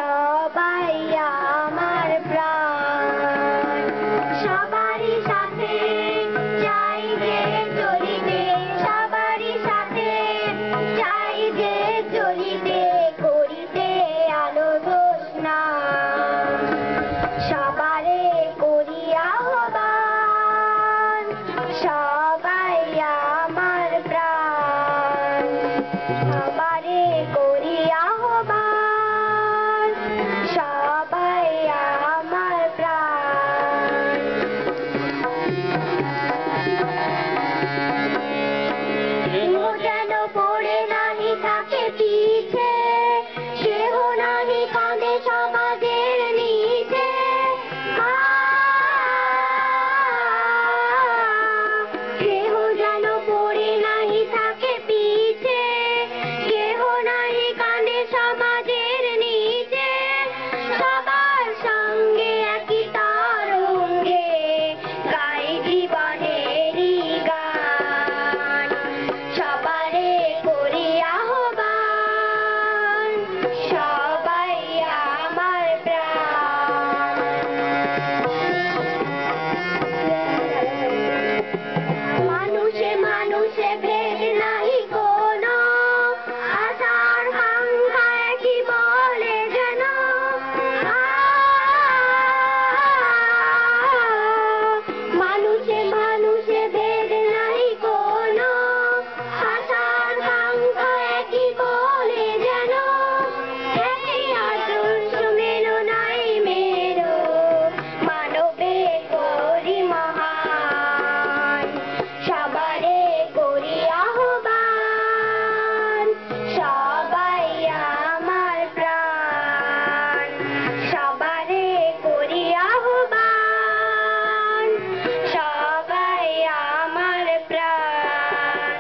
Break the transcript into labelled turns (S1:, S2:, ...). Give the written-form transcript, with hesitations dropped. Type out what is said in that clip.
S1: সবাই আমার প্রাণ, সবারই সাথে চাই যে চলিতে, সবারই সাথে চাই যে চলিতে, করিতে আলো জ্যোৎস্না, সবারে করি আহ্বান, সবাই আমার প্রাণ, সবারে করি আহ্বান, সবাই আমার প্রাণ। কেহ যেন পড়ে নাহি থাকে পিছে, কেহ নাহি কাঁদে সমাজের নিচে, কেহ যেন পড়ে নাহি থাকে পিছে, কেহ নাহি কাঁদে সমাজের নিচে, সবার সঙ্গে একই তরঙ্গে গাই জীবনেরই গান, সবারে করি আহ্বান, সবাই আমার প্রাণ। মানুষে মানুষে ভেদ নাহি কোনো, আশার সংখ্যা একই বলে যেন, মানুষে মানুষে ভেদ নাহি কোনো, আশার সংখ্যা একই বলে যেন, একই আদর্শ মেরো নাই মেরো, মানবে করি মহান, সবারে করি আহ্বান, সবাই আমার প্রাণ, সবারে করি আহ্বান, সবাই আমার প্রাণ।